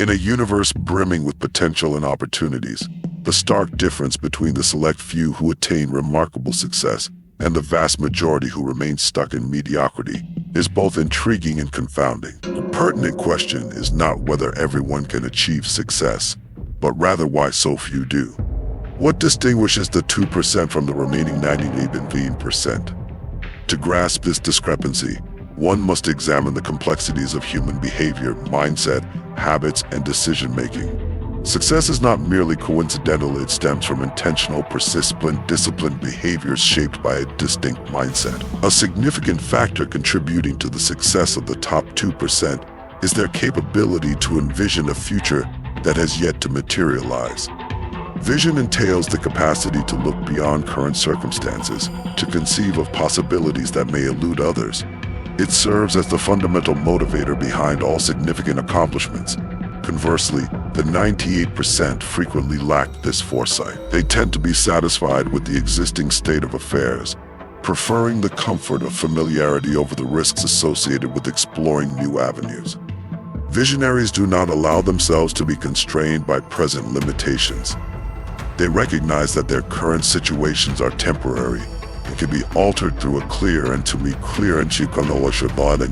In a universe brimming with potential and opportunities, the stark difference between the select few who attain remarkable success and the vast majority who remain stuck in mediocrity is both intriguing and confounding. The pertinent question is not whether everyone can achieve success, but rather why so few do. What distinguishes the 2% from the remaining 99%? To grasp this discrepancy, one must examine the complexities of human behavior, mindset, habits, and decision-making. Success is not merely coincidental, it stems from intentional, persistent, disciplined behaviors shaped by a distinct mindset. A significant factor contributing to the success of the top 2% is their capability to envision a future that has yet to materialize. Vision entails the capacity to look beyond current circumstances, to conceive of possibilities that may elude others. It serves as the fundamental motivator behind all significant accomplishments. Conversely, the 98% frequently lack this foresight. They tend to be satisfied with the existing state of affairs, preferring the comfort of familiarity over the risks associated with exploring new avenues. Visionaries do not allow themselves to be constrained by present limitations. They recognize that their current situations are temporary and can be altered through a clear and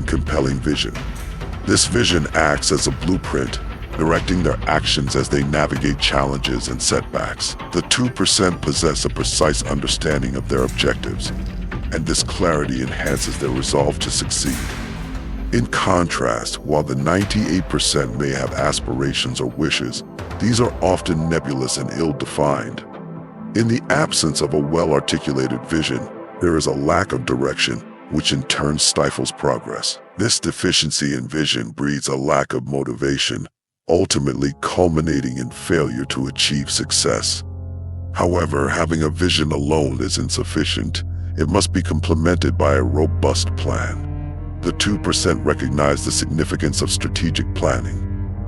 compelling vision. This vision acts as a blueprint, directing their actions as they navigate challenges and setbacks. The 2% possess a precise understanding of their objectives, and this clarity enhances their resolve to succeed. In contrast, while the 98% may have aspirations or wishes, these are often nebulous and ill-defined. In the absence of a well-articulated vision, there is a lack of direction, which in turn stifles progress. This deficiency in vision breeds a lack of motivation, ultimately culminating in failure to achieve success. However, having a vision alone is insufficient. It must be complemented by a robust plan. The 2% recognize the significance of strategic planning.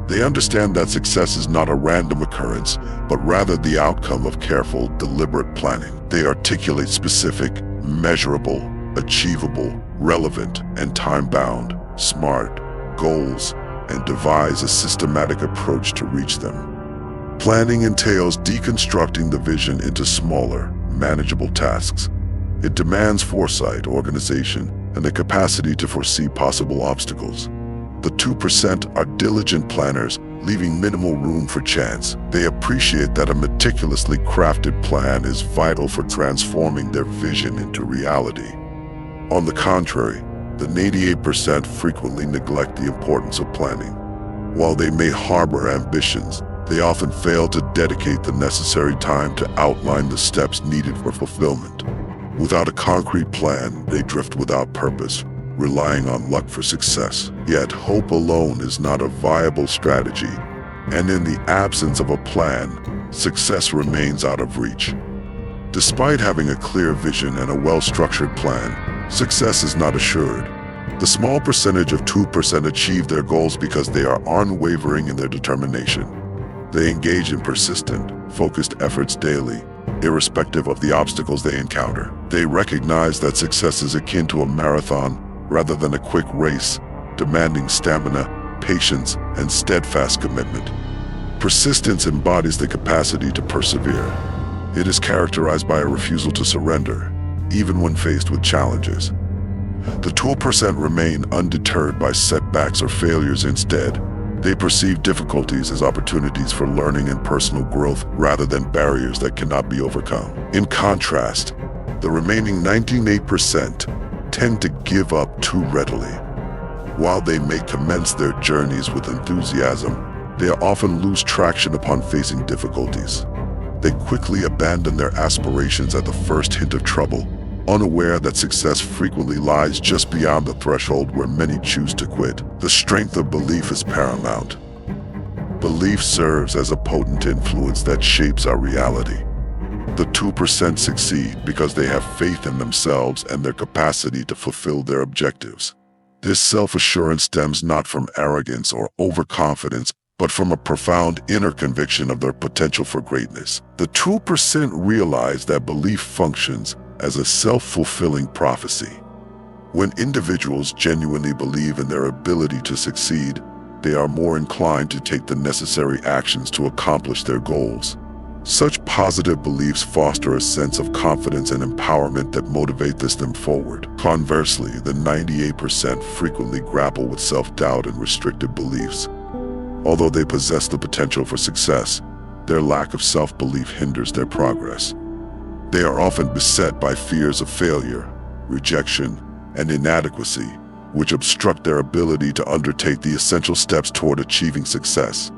They understand that success is not a random occurrence, but rather the outcome of careful, deliberate planning. They articulate specific, measurable, achievable, relevant, and time-bound, smart goals, and devise a systematic approach to reach them. Planning entails deconstructing the vision into smaller, manageable tasks. It demands foresight, organization, and the capacity to foresee possible obstacles. The 2% are diligent planners, leaving minimal room for chance. They appreciate that a meticulously crafted plan is vital for transforming their vision into reality. On the contrary, the 98% frequently neglect the importance of planning. While they may harbor ambitions, they often fail to dedicate the necessary time to outline the steps needed for fulfillment. Without a concrete plan, they drift without purpose, relying on luck for success. Yet hope alone is not a viable strategy, and in the absence of a plan, success remains out of reach. Despite having a clear vision and a well-structured plan, success is not assured. The small percentage of 2% achieve their goals because they are unwavering in their determination. They engage in persistent, focused efforts daily, irrespective of the obstacles they encounter. They recognize that success is akin to a marathon rather than a quick race, demanding stamina, patience, and steadfast commitment. Persistence embodies the capacity to persevere. It is characterized by a refusal to surrender, even when faced with challenges. The 2% remain undeterred by setbacks or failures. Instead, they perceive difficulties as opportunities for learning and personal growth rather than barriers that cannot be overcome. In contrast, the remaining 98% tend to give up too readily. While they may commence their journeys with enthusiasm, they often lose traction upon facing difficulties. They quickly abandon their aspirations at the first hint of trouble, unaware that success frequently lies just beyond the threshold where many choose to quit. The strength of belief is paramount. Belief serves as a potent influence that shapes our reality. The 2% succeed because they have faith in themselves and their capacity to fulfill their objectives. This self-assurance stems not from arrogance or overconfidence, but from a profound inner conviction of their potential for greatness. The 2% realize that belief functions as a self-fulfilling prophecy. When individuals genuinely believe in their ability to succeed, they are more inclined to take the necessary actions to accomplish their goals. Such positive beliefs foster a sense of confidence and empowerment that motivate them forward. Conversely, the 98% frequently grapple with self-doubt and restrictive beliefs. Although they possess the potential for success, their lack of self-belief hinders their progress. They are often beset by fears of failure, rejection, and inadequacy, which obstruct their ability to undertake the essential steps toward achieving success.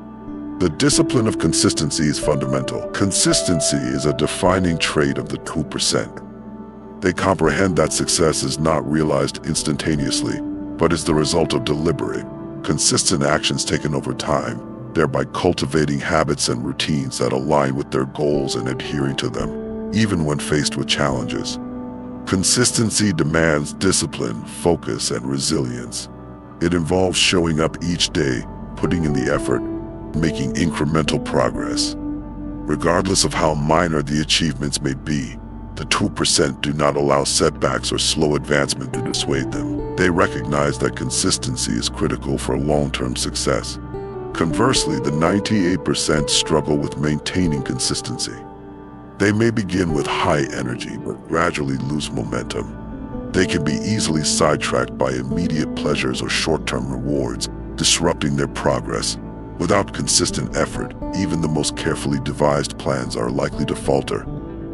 The discipline of consistency is fundamental. Consistency is a defining trait of the 2%. They comprehend that success is not realized instantaneously, but is the result of deliberate, consistent actions taken over time, thereby cultivating habits and routines that align with their goals and adhering to them, even when faced with challenges. Consistency demands discipline, focus, and resilience. It involves showing up each day, putting in the effort, making incremental progress. Regardless of how minor the achievements may be, the 2% do not allow setbacks or slow advancement to dissuade them. They recognize that consistency is critical for long-term success. Conversely, the 98% struggle with maintaining consistency. They may begin with high energy, but gradually lose momentum. They can be easily sidetracked by immediate pleasures or short-term rewards, disrupting their progress. Without consistent effort, even the most carefully devised plans are likely to falter.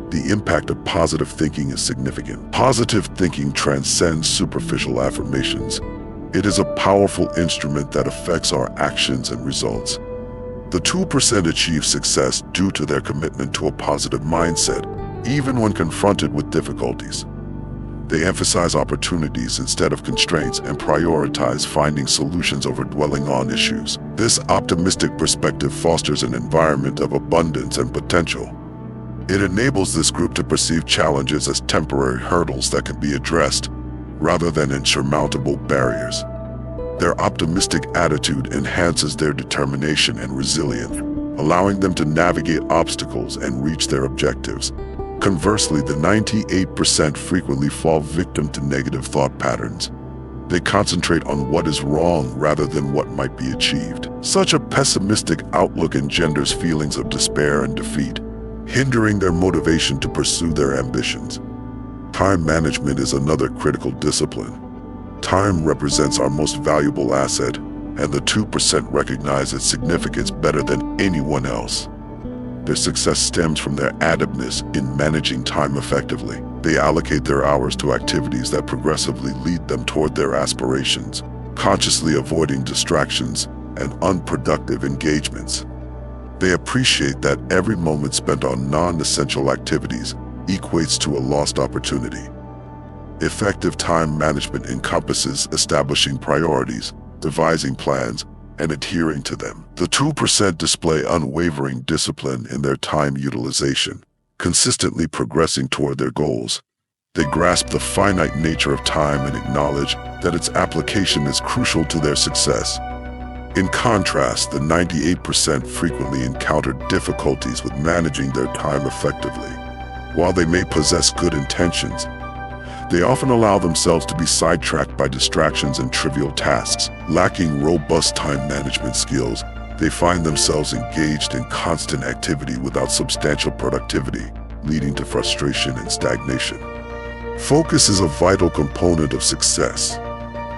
The impact of positive thinking is significant. Positive thinking transcends superficial affirmations. It is a powerful instrument that affects our actions and results. The 2% achieve success due to their commitment to a positive mindset, even when confronted with difficulties. They emphasize opportunities instead of constraints and prioritize finding solutions over dwelling on issues. This optimistic perspective fosters an environment of abundance and potential. It enables this group to perceive challenges as temporary hurdles that can be addressed, rather than insurmountable barriers. Their optimistic attitude enhances their determination and resilience, allowing them to navigate obstacles and reach their objectives. Conversely, the 98% frequently fall victim to negative thought patterns. They concentrate on what is wrong rather than what might be achieved. Such a pessimistic outlook engenders feelings of despair and defeat, hindering their motivation to pursue their ambitions. Time management is another critical discipline. Time represents our most valuable asset, and the 2% recognize its significance better than anyone else. Their success stems from their adeptness in managing time effectively. They allocate their hours to activities that progressively lead them toward their aspirations, consciously avoiding distractions and unproductive engagements. They appreciate that every moment spent on non-essential activities equates to a lost opportunity. Effective time management encompasses establishing priorities, devising plans, and adhering to them. The 2% display unwavering discipline in their time utilization, consistently progressing toward their goals. They grasp the finite nature of time and acknowledge that its application is crucial to their success. In contrast, the 98% frequently encounter difficulties with managing their time effectively. While they may possess good intentions, they often allow themselves to be sidetracked by distractions and trivial tasks. Lacking robust time management skills, they find themselves engaged in constant activity without substantial productivity, leading to frustration and stagnation. Focus is a vital component of success.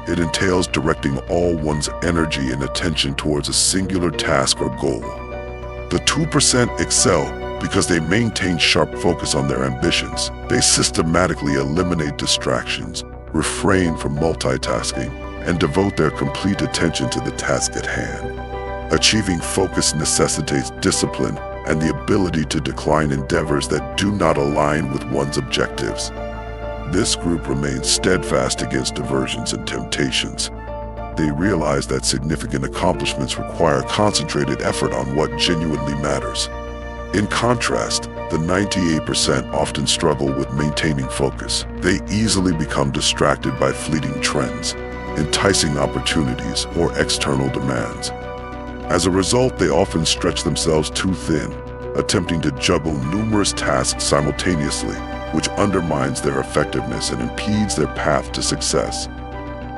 It entails directing all one's energy and attention towards a singular task or goal. The 2% excel because they maintain sharp focus on their ambitions. They systematically eliminate distractions, refrain from multitasking, and devote their complete attention to the task at hand. Achieving focus necessitates discipline and the ability to decline endeavors that do not align with one's objectives. This group remains steadfast against diversions and temptations. They realize that significant accomplishments require concentrated effort on what genuinely matters. In contrast, the 98% often struggle with maintaining focus. They easily become distracted by fleeting trends, enticing opportunities, or external demands. As a result, they often stretch themselves too thin, attempting to juggle numerous tasks simultaneously, which undermines their effectiveness and impedes their path to success.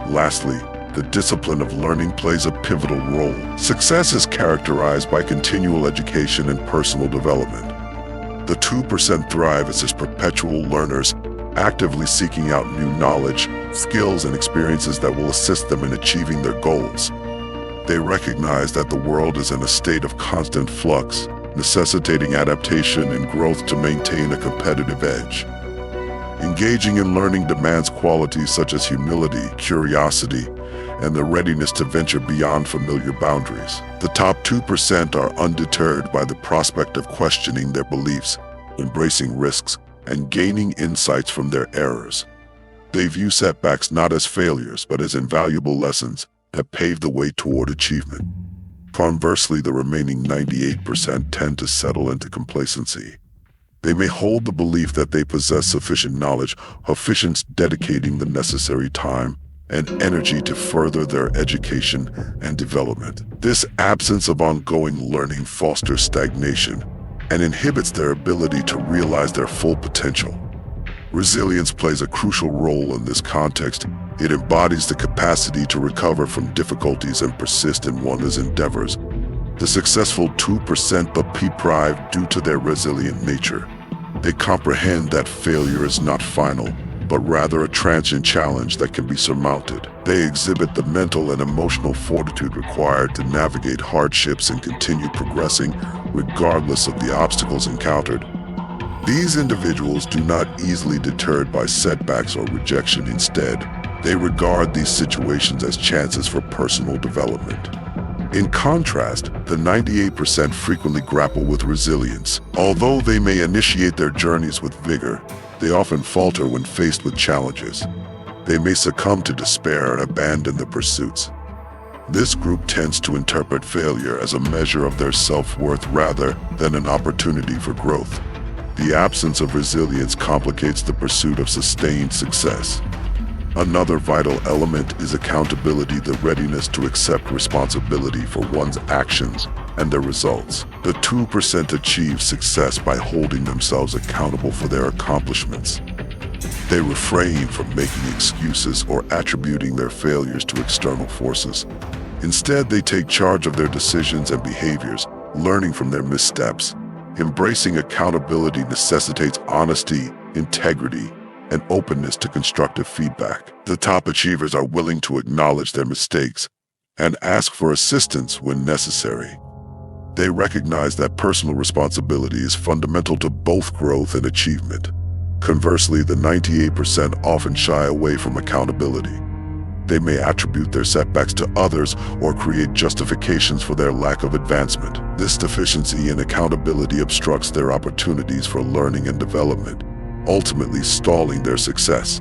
Lastly, the discipline of learning plays a pivotal role. Success is characterized by continual education and personal development. The 2% thrive as perpetual learners, actively seeking out new knowledge, skills, and experiences that will assist them in achieving their goals. They recognize that the world is in a state of constant flux, necessitating adaptation and growth to maintain a competitive edge. Engaging in learning demands qualities such as humility, curiosity, and the readiness to venture beyond familiar boundaries. The top 2% are undeterred by the prospect of questioning their beliefs, embracing risks, and gaining insights from their errors. They view setbacks not as failures, but as invaluable lessons that pave the way toward achievement. Conversely, the remaining 98% tend to settle into complacency. They may hold the belief that they possess sufficient knowledge, dedicating the necessary time and energy to further their education and development. This absence of ongoing learning fosters stagnation and inhibits their ability to realize their full potential. Resilience plays a crucial role in this context. It embodies the capacity to recover from difficulties and persist in one's endeavors. The successful 2% thrive due to their resilient nature. They comprehend that failure is not final, but rather a transient challenge that can be surmounted. They exhibit the mental and emotional fortitude required to navigate hardships and continue progressing regardless of the obstacles encountered. These individuals do not easily deterred by setbacks or rejection. Instead, they regard these situations as chances for personal development. In contrast, the 98% frequently grapple with resilience. Although they may initiate their journeys with vigor, they often falter when faced with challenges. They may succumb to despair and abandon their pursuits. This group tends to interpret failure as a measure of their self-worth rather than an opportunity for growth. The absence of resilience complicates the pursuit of sustained success. Another vital element is accountability, the readiness to accept responsibility for one's actions and their results. The 2% achieve success by holding themselves accountable for their accomplishments. They refrain from making excuses or attributing their failures to external forces. Instead, they take charge of their decisions and behaviors, learning from their missteps. Embracing accountability necessitates honesty, integrity, and openness to constructive feedback. The top achievers are willing to acknowledge their mistakes and ask for assistance when necessary. They recognize that personal responsibility is fundamental to both growth and achievement. Conversely, the 98% often shy away from accountability. They may attribute their setbacks to others or create justifications for their lack of advancement. This deficiency in accountability obstructs their opportunities for learning and development, ultimately stalling their success.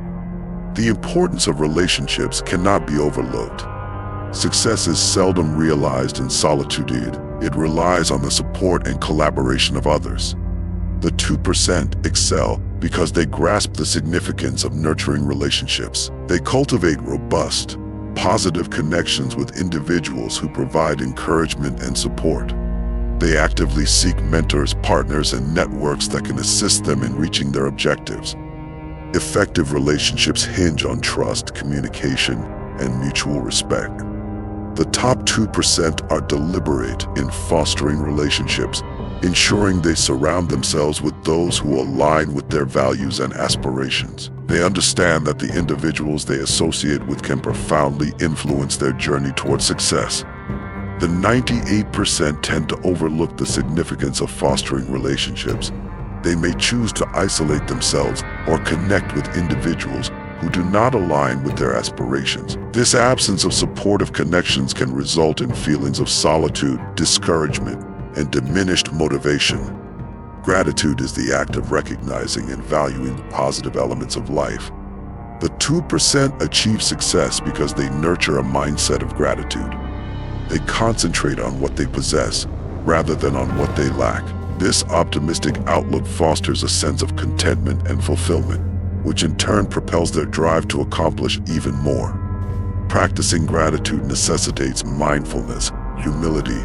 The importance of relationships cannot be overlooked. Success is seldom realized in solitude. It relies on the support and collaboration of others. The 2% excel because they grasp the significance of nurturing relationships. They cultivate robust, positive connections with individuals who provide encouragement and support. They actively seek mentors, partners, and networks that can assist them in reaching their objectives. Effective relationships hinge on trust, communication, and mutual respect. The top 2% are deliberate in fostering relationships, ensuring they surround themselves with those who align with their values and aspirations. They understand that the individuals they associate with can profoundly influence their journey towards success. The 98% tend to overlook the significance of fostering relationships. They may choose to isolate themselves or connect with individuals who do not align with their aspirations. This absence of supportive connections can result in feelings of solitude, discouragement, and diminished motivation. Gratitude is the act of recognizing and valuing the positive elements of life. The 2% achieve success because they nurture a mindset of gratitude. They concentrate on what they possess rather than on what they lack. This optimistic outlook fosters a sense of contentment and fulfillment, which in turn propels their drive to accomplish even more. Practicing gratitude necessitates mindfulness, humility,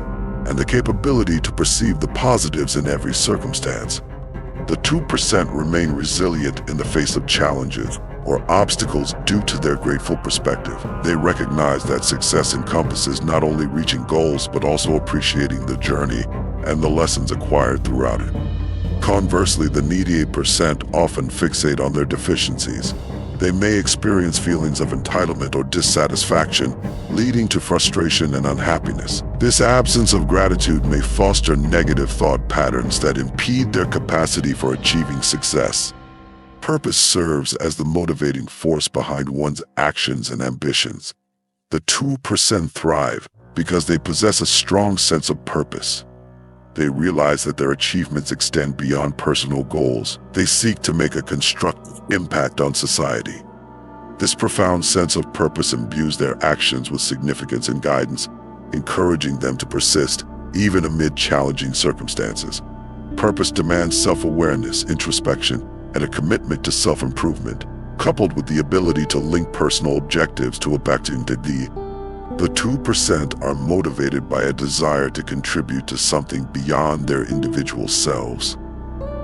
and the capability to perceive the positives in every circumstance. The 2% remain resilient in the face of challenges, or obstacles due to their grateful perspective. They recognize that success encompasses not only reaching goals, but also appreciating the journey and the lessons acquired throughout it. Conversely, the needy 8% often fixate on their deficiencies. They may experience feelings of entitlement or dissatisfaction, leading to frustration and unhappiness. This absence of gratitude may foster negative thought patterns that impede their capacity for achieving success. Purpose serves as the motivating force behind one's actions and ambitions. The 2% thrive because they possess a strong sense of purpose. They realize that their achievements extend beyond personal goals. They seek to make a constructive impact on society. This profound sense of purpose imbues their actions with significance and guidance, encouraging them to persist even amid challenging circumstances. Purpose demands self-awareness, introspection, and a commitment to self-improvement, coupled with the ability to link personal objectives to the 2% are motivated by a desire to contribute to something beyond their individual selves.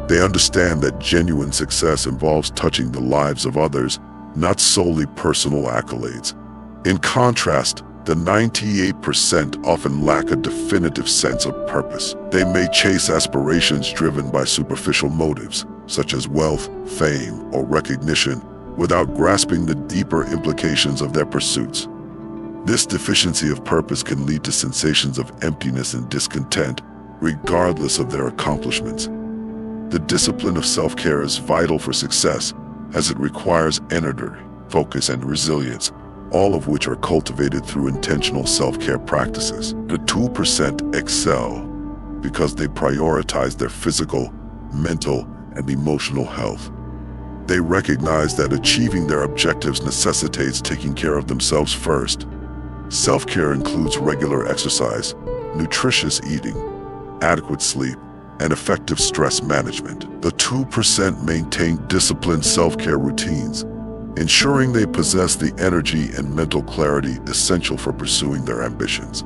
They understand that genuine success involves touching the lives of others, not solely personal accolades. In contrast, the 98% often lack a definitive sense of purpose. They may chase aspirations driven by superficial motives, such as wealth, fame, or recognition, without grasping the deeper implications of their pursuits. This deficiency of purpose can lead to sensations of emptiness and discontent, regardless of their accomplishments. The discipline of self-care is vital for success, as it requires energy, focus, and resilience, all of which are cultivated through intentional self-care practices. The 2% excel because they prioritize their physical, mental, and emotional health. They recognize that achieving their objectives necessitates taking care of themselves first. Self-care includes regular exercise, nutritious eating, adequate sleep, and effective stress management. The 2% maintain disciplined self-care routines, ensuring they possess the energy and mental clarity essential for pursuing their ambitions.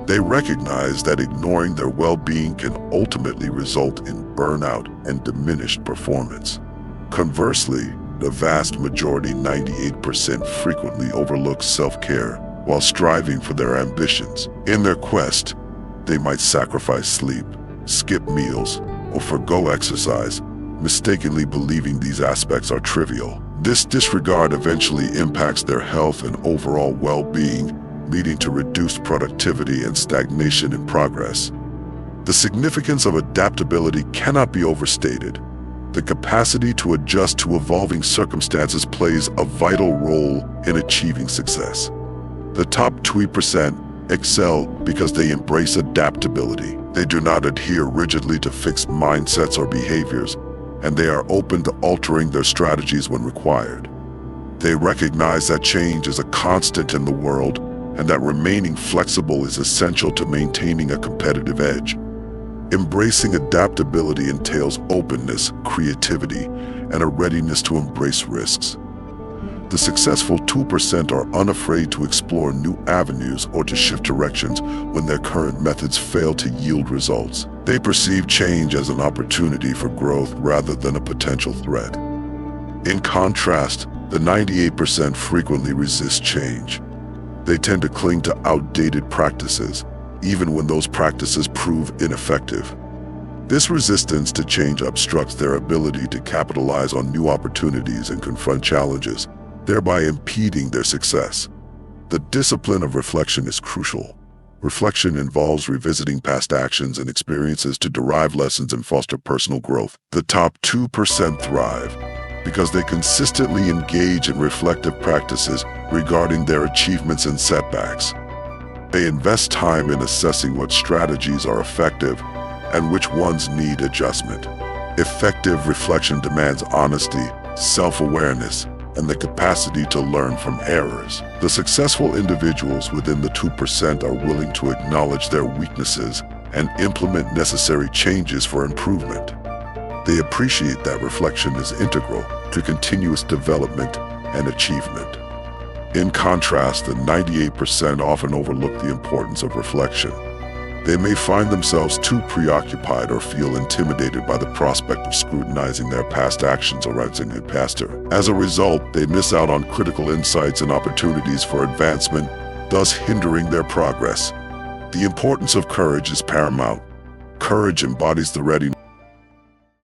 They recognize that ignoring their well-being can ultimately result in burnout and diminished performance. Conversely, the vast majority, 98%, frequently overlook self-care while striving for their ambitions. In their quest, they might sacrifice sleep, skip meals, or forgo exercise, mistakenly believing these aspects are trivial. This disregard eventually impacts their health and overall well-being, leading to reduced productivity and stagnation in progress. The significance of adaptability cannot be overstated. The capacity to adjust to evolving circumstances plays a vital role in achieving success. The top 2% excel because they embrace adaptability. They do not adhere rigidly to fixed mindsets or behaviors, and they are open to altering their strategies when required. They recognize that change is a constant in the world, and that remaining flexible is essential to maintaining a competitive edge. Embracing adaptability entails openness, creativity, and a readiness to embrace risks. The successful 2% are unafraid to explore new avenues or to shift directions when their current methods fail to yield results. They perceive change as an opportunity for growth rather than a potential threat. In contrast, the 98% frequently resist change. They tend to cling to outdated practices, even when those practices prove ineffective. This resistance to change obstructs their ability to capitalize on new opportunities and confront challenges, thereby impeding their success. The discipline of reflection is crucial. Reflection involves revisiting past actions and experiences to derive lessons and foster personal growth. The top 2% thrive because they consistently engage in reflective practices regarding their achievements and setbacks. They invest time in assessing what strategies are effective and which ones need adjustment. Effective reflection demands honesty, self-awareness, and the capacity to learn from errors. The successful individuals within the 2% are willing to acknowledge their weaknesses and implement necessary changes for improvement. They appreciate that reflection is integral to continuous development and achievement. In contrast, the 98% often overlook the importance of reflection. They may find themselves too preoccupied or feel intimidated by the prospect of scrutinizing their past actions or rising faster. As a result, they miss out on critical insights and opportunities for advancement, thus hindering their progress. The importance of courage is paramount. Courage embodies the readiness